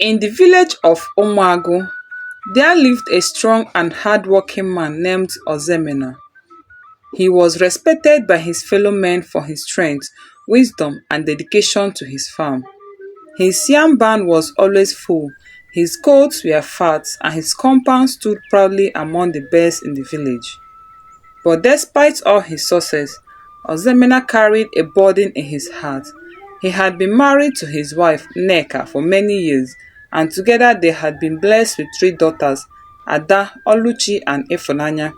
In the village of Umuagu, there lived a strong and hardworking man named Ozoemena. He was respected by his fellow men for his strength, wisdom, and dedication to his farm. His yam barn was always full, his goats were fat, and his compound stood proudly among the best in the village. But despite all his success, Ozoemena carried a burden in his heart. He had been married to his wife, Nneka, for many years, and together they had been blessed with three daughters, Ada, Oluchi, and Ifunanya.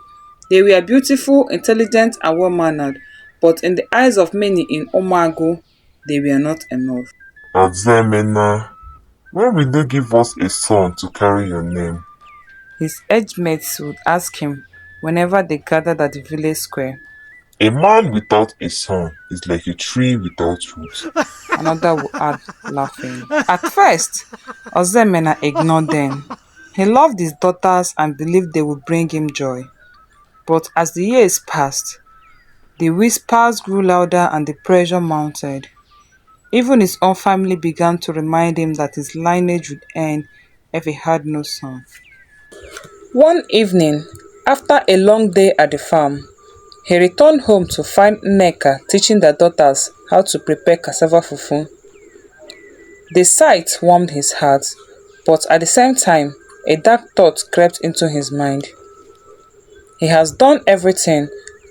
They were beautiful, intelligent, and well-mannered, but in the eyes of many in Omago, they were not enough. Ozoemena, when will they give us a son to carry your name? His age mates would ask him whenever they gathered at the village square. A man without a son is like a tree without roots. Another would add, laughing. At first, Ozoemena ignored them. He loved his daughters and believed they would bring him joy. But as the years passed, the whispers grew louder and the pressure mounted. Even his own family began to remind him that his lineage would end if he had no son. One evening, after a long day at the farm, he returned home to find Nneka teaching their daughters how to prepare cassava fufu. The sight warmed his heart, but at the same time, a dark thought crept into his mind. He has done everything,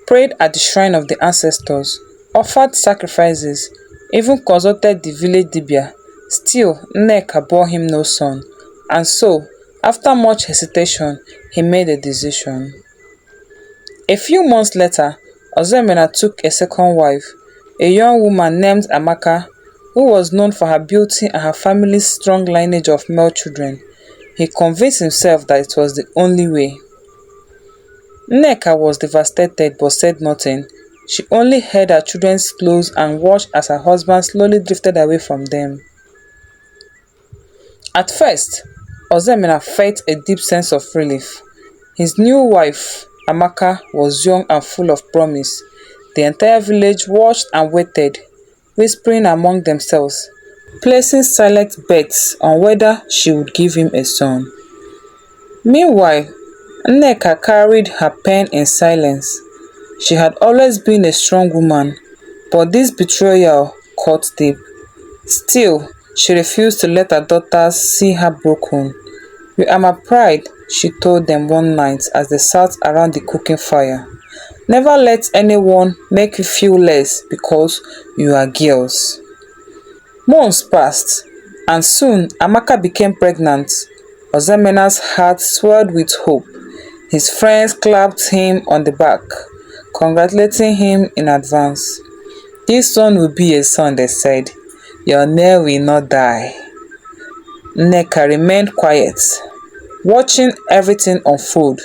prayed at the shrine of the ancestors, offered sacrifices, even consulted the village dibia. Still, Nneka bore him no son, and so, after much hesitation, he made a decision. A few months later, Ozoemena took a second wife, a young woman named Amaka, who was known for her beauty and her family's strong lineage of male children. He convinced himself that it was the only way. Nneka was devastated but said nothing. She only held her children's clothes and watched as her husband slowly drifted away from them. At first, Ozoemena felt a deep sense of relief. His new wife, Amaka, was young and full of promise. The entire village watched and waited, whispering among themselves, placing silent bets on whether she would give him a son. Meanwhile, Nneka carried her pen in silence. She had always been a strong woman, but this betrayal cut deep. Still, she refused to let her daughters see her broken. "You are my pride," she told them one night as they sat around the cooking fire. "Never let anyone make you feel less because you are girls." Months passed, and soon Amaka became pregnant. Ozoemena's heart swelled with hope. His friends clapped him on the back, congratulating him in advance. "This son will be a son," they said. "Your name will not die." Nneka remained quiet, watching everything unfold.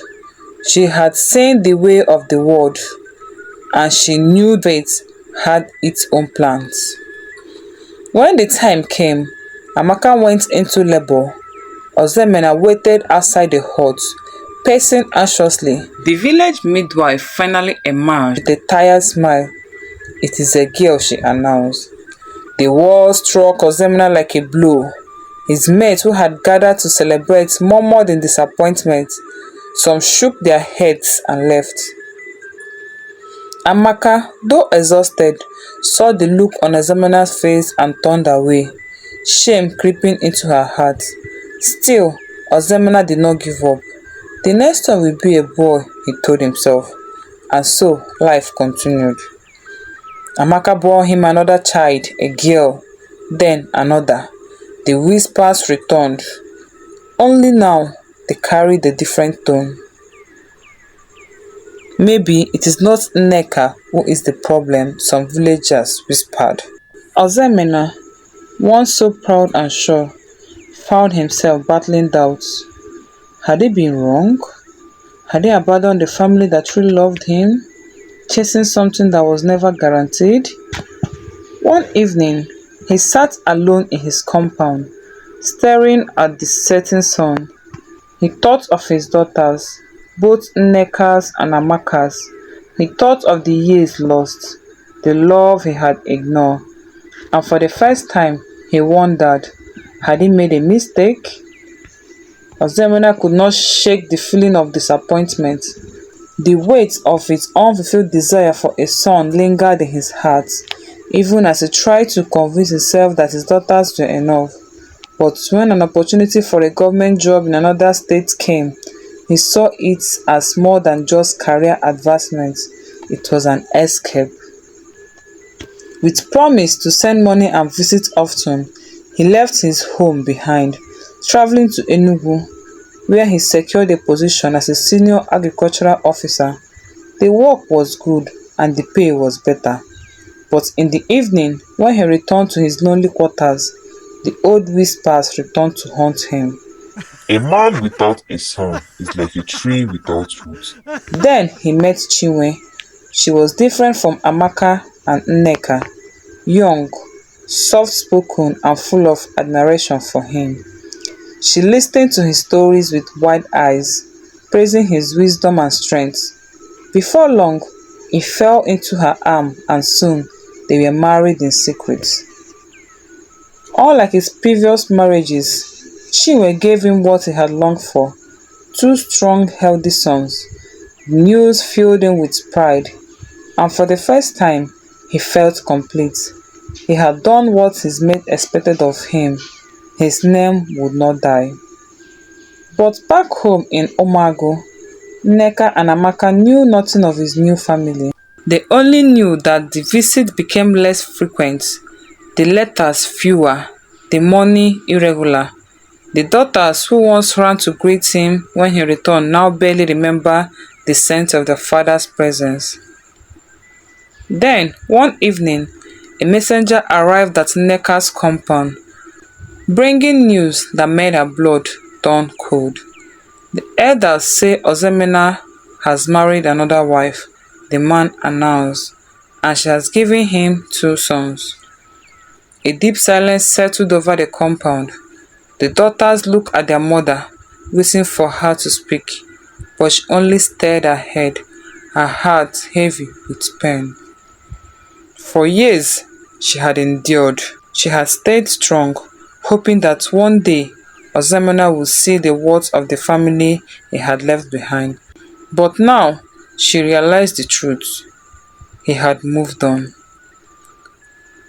She had seen the way of the world, and she knew fate had its own plans. When the time came, Amaka went into labor. Ozoemena waited outside the hut, pacing anxiously. The village midwife finally emerged with a tired smile. "It is a girl," she announced. The word struck Ozoemena like a blow. His mates who had gathered to celebrate murmured in disappointment. Some shook their heads and left. Amaka, though exhausted, saw the look on Ozoemena's face and turned away, shame creeping into her heart. Still, Ozoemena did not give up. The next one will be a boy, he told himself, and so life continued. Amaka bore him another child, a girl, then another. The whispers returned. Only now they carried a different tone. "Maybe it is not Nneka who is the problem," some villagers whispered. Ozoemena, once so proud and sure, found himself battling doubts. Had he been wrong? Had he abandoned the family that truly loved him, chasing something that was never guaranteed? One evening, he sat alone in his compound, staring at the setting sun. He thought of his daughters, both Nneka's and Amaka's. He thought of the years lost, the love he had ignored, and for the first time, he wondered, Had he made a mistake? Ozoemena could not shake the feeling of disappointment. The weight of his unfulfilled desire for a son lingered in his heart, even as he tried to convince himself that his daughters were enough. But when an opportunity for a government job in another state came, he saw it as more than just career advancement. It was an escape. With promise to send money and visit often, he left his home behind, traveling to Enugu, where he secured a position as a senior agricultural officer. The work was good and the pay was better. But in the evening, when he returned to his lonely quarters, the old whispers returned to haunt him. A man without a son is like a tree without roots. Then he met Chinwe. She was different from Amaka and Nneka, young, soft-spoken and full of admiration for him. She listened to his stories with wide eyes, praising his wisdom and strength. Before long, he fell into her arm and soon they were married in secret. Unlike his previous marriages, Chinwe gave him what he had longed for, two strong, healthy sons. The news filled him with pride, and for the first time, he felt complete. He had done what his mate expected of him. His name would not die. But back home in Umuagu, Nneka and Amaka knew nothing of his new family. They only knew that the visit became less frequent, the letters fewer, the money irregular. The daughters who once ran to greet him when he returned now barely remember the sense of their father's presence. Then, one evening, a messenger arrived at Nneka's compound, bringing news that made her blood turn cold. The elders say Ozoemena has married another wife, the man announced, and she has given him two sons. A deep silence settled over the compound. The daughters looked at their mother, waiting for her to speak, but she only stared ahead, her heart heavy with pain. For years, she had endured. She had stayed strong, hoping that one day Ozoemena would see the worth of the family he had left behind. But now, she realized the truth. He had moved on.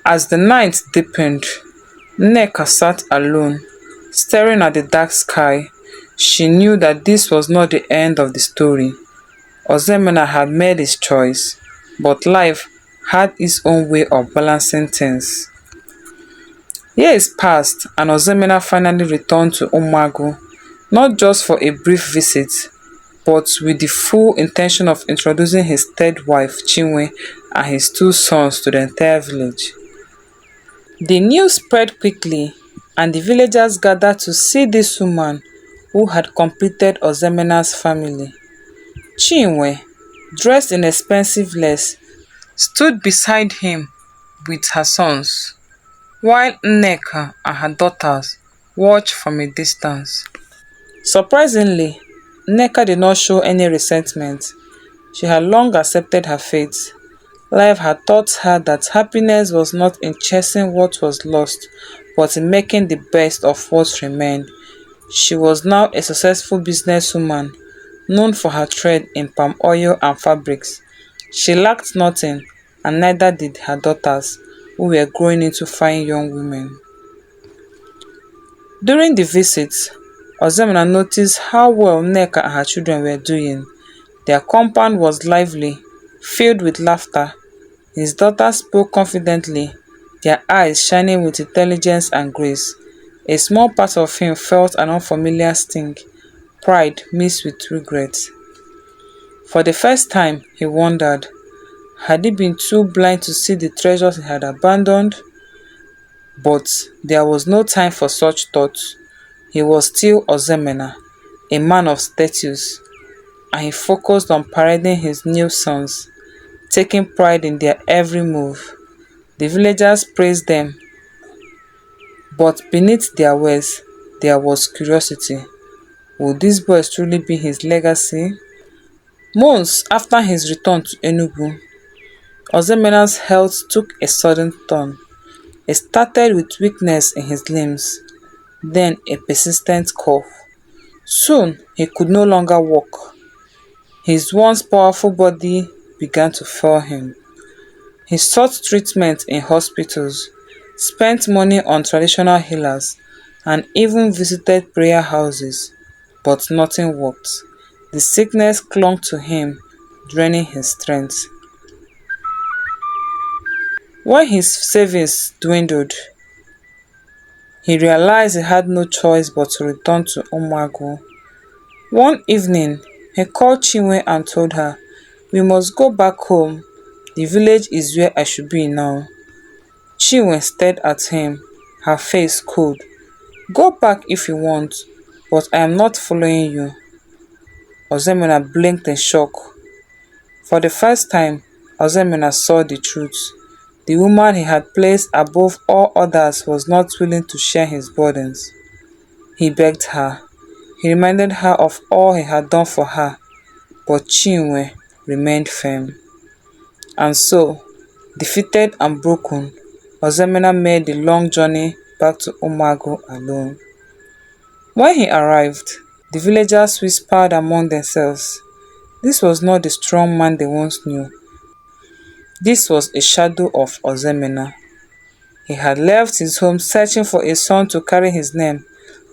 As the night deepened, Nneka sat alone, staring at the dark sky. She knew that this was not the end of the story. Ozoemena had made his choice, but life had its own way of balancing things. Years passed and Ozoemena finally returned to Umuagu, not just for a brief visit, but with the full intention of introducing his third wife, Chinwe, and his two sons to the entire village. The news spread quickly, and the villagers gathered to see this woman who had completed Ozoemena's family. Chinwe, dressed in expensive lace, stood beside him with her sons, while Nneka and her daughters watched from a distance. Surprisingly, Nneka did not show any resentment. She had long accepted her fate. Life had taught her that happiness was not in chasing what was lost, but in making the best of what remained. She was now a successful businesswoman, known for her trade in palm oil and fabrics. She lacked nothing, and neither did her daughters, who were growing into fine young women. During the visit, Ozoemena noticed how well Nneka and her children were doing. Their compound was lively, filled with laughter. His daughters spoke confidently, their eyes shining with intelligence and grace. A small part of him felt an unfamiliar sting, pride mixed with regret. For the first time, he wondered, had he been too blind to see the treasures he had abandoned? But there was no time for such thoughts. He was still Ozoemena, a man of status, and he focused on parading his new sons, taking pride in their every move. The villagers praised them, but beneath their words, there was curiosity. Would these boys truly be his legacy? Months after his return to Enugu, Ozoemena's health took a sudden turn. It started with weakness in his limbs. then a persistent cough. Soon he could no longer walk. His once powerful body began to fail him. He sought treatment in hospitals, spent money on traditional healers, and even visited prayer houses, but nothing worked. The sickness clung to him, draining his strength. When his savings dwindled, he realized he had no choice but to return to Umuagu. One evening, he called Chinwe and told her, "We must go back home. The village is where I should be now." Chinwe stared at him, her face cold. "Go back if you want, but I am not following you." Ozoemena blinked in shock. For the first time, Ozoemena saw the truth. The woman he had placed above all others was not willing to share his burdens. He begged her. He reminded her of all he had done for her, but Chinwe remained firm. And so, defeated and broken, Ozoemena made the long journey back to Umuagu alone. When he arrived, the villagers whispered among themselves, this was not the strong man they once knew. This was a shadow of Ozoemena. He had left his home searching for a son to carry his name.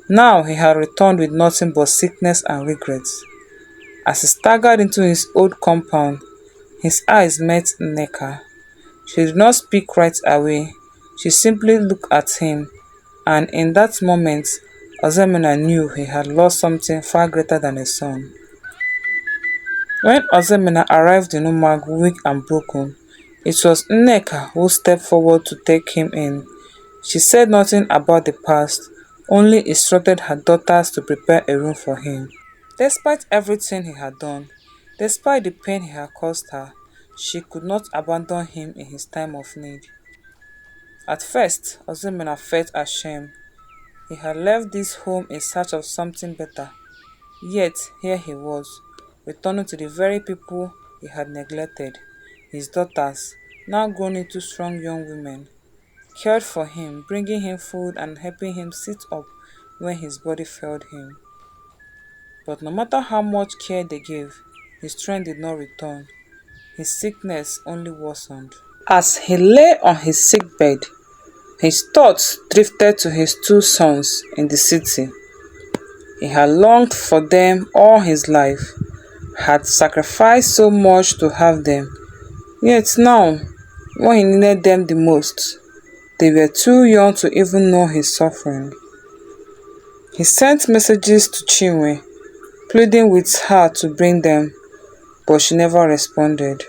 Now he had returned with nothing but sickness and regrets. As he staggered into his old compound, his eyes met Nneka. She did not speak right away. She simply looked at him, and in that moment, Ozoemena knew he had lost something far greater than a son. When Ozoemena arrived in Umuagu weak and broken, it was Nneka who stepped forward to take him in. She said nothing about the past, only instructed her daughters to prepare a room for him. Despite everything he had done, despite the pain he had caused her, she could not abandon him in his time of need. At first, Ozoemena felt ashamed. He had left this home in search of something better. Yet, here he was, returning to the very people he had neglected. His daughters, now grown into strong young women, cared for him, bringing him food and helping him sit up when his body failed him. But no matter how much care they gave, his strength did not return. His sickness only worsened. As he lay on his sickbed, his thoughts drifted to his two sons in the city. He had longed for them all his life, had sacrificed so much to have them. Yet now, when he needed them the most, they were too young to even know his suffering. He sent messages to Chinwe, pleading with her to bring them, but she never responded.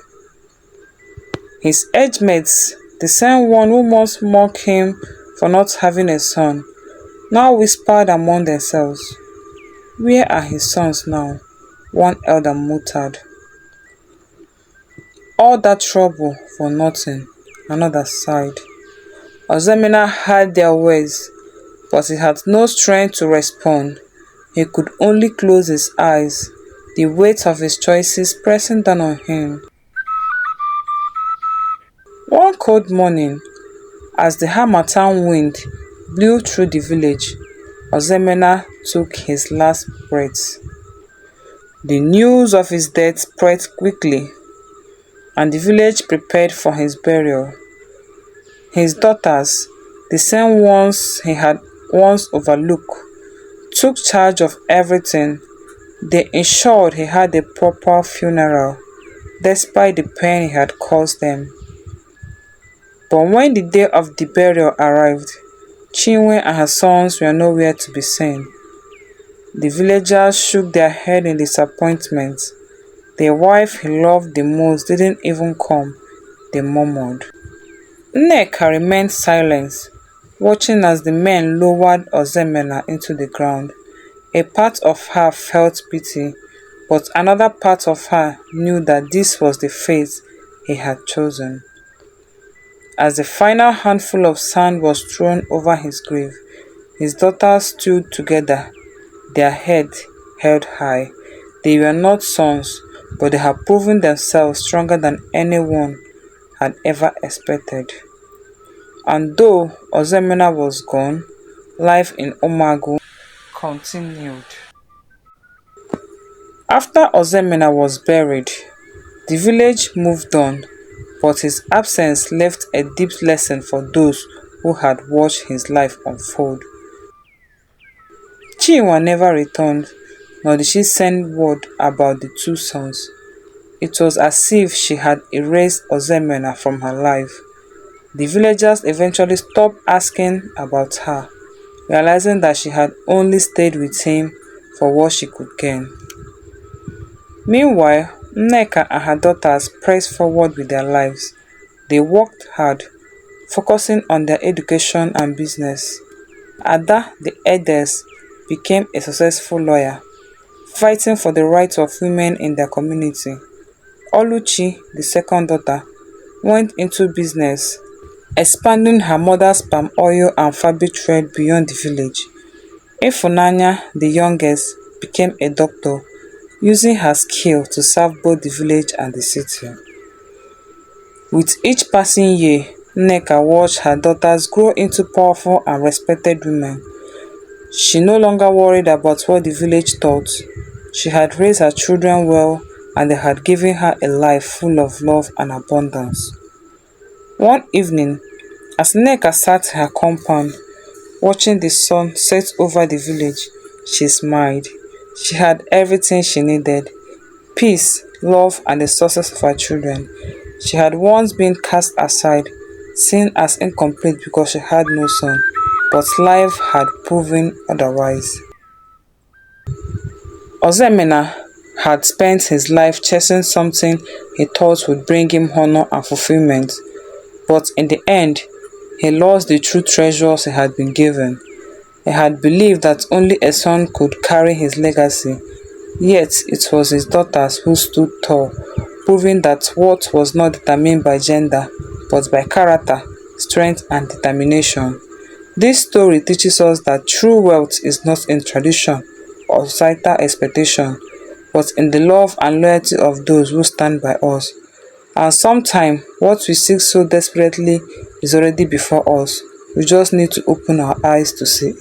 His age mates, the same one who once mocked him for not having a son, now whispered among themselves, "Where are his sons now?" One elder muttered. "All that trouble for nothing," another sighed. Ozoemena heard their words, but he had no strength to respond. He could only close his eyes, the weight of his choices pressing down on him. One cold morning, as the harmattan wind blew through the village, Ozoemena took his last breath. The news of his death spread quickly, and the village prepared for his burial. His daughters, the same ones he had once overlooked, took charge of everything. They ensured he had a proper funeral, despite the pain he had caused them. But when the day of the burial arrived, Chinwe and her sons were nowhere to be seen. The villagers shook their head in disappointment. The wife he loved the most didn't even come, they murmured. Nneka remained silent, watching as the men lowered Ozoemena into the ground. A part of her felt pity, but another part of her knew that this was the fate he had chosen. As the final handful of sand was thrown over his grave, his daughters stood together, their heads held high. They were not sons, but they had proven themselves stronger than anyone had ever expected. And though Ozoemena was gone, life in Umuagu continued. After Ozoemena was buried, the village moved on, but his absence left a deep lesson for those who had watched his life unfold. Chinua never returned, nor did she send word about the two sons. It was as if she had erased Ozoemena from her life. The villagers eventually stopped asking about her, realizing that she had only stayed with him for what she could gain. Meanwhile, Nneka and her daughters pressed forward with their lives. They worked hard, focusing on their education and business. Ada, the eldest, became a successful lawyer, fighting for the rights of women in their community. Oluchi, the second daughter, went into business, expanding her mother's palm oil and fabric trade beyond the village. Ifunanya, the youngest, became a doctor, using her skill to serve both the village and the city. With each passing year, Nneka watched her daughters grow into powerful and respected women. She no longer worried about what the village thought. She had raised her children well, and they had given her a life full of love and abundance. One evening, as Nneka sat in her compound, watching the sun set over the village, she smiled. She had everything she needed: peace, love, and the success of her children. She had once been cast aside, seen as incomplete because she had no son, but life had proven otherwise. Ozoemena had spent his life chasing something he thought would bring him honor and fulfillment, but in the end, he lost the true treasures he had been given. He had believed that only a son could carry his legacy, yet it was his daughters who stood tall, proving that worth was not determined by gender, but by character, strength, and determination. This story teaches us that true wealth is not in tradition or societal expectation, but in the love and loyalty of those who stand by us. And sometimes, what we seek so desperately is already before us. We just need to open our eyes to see.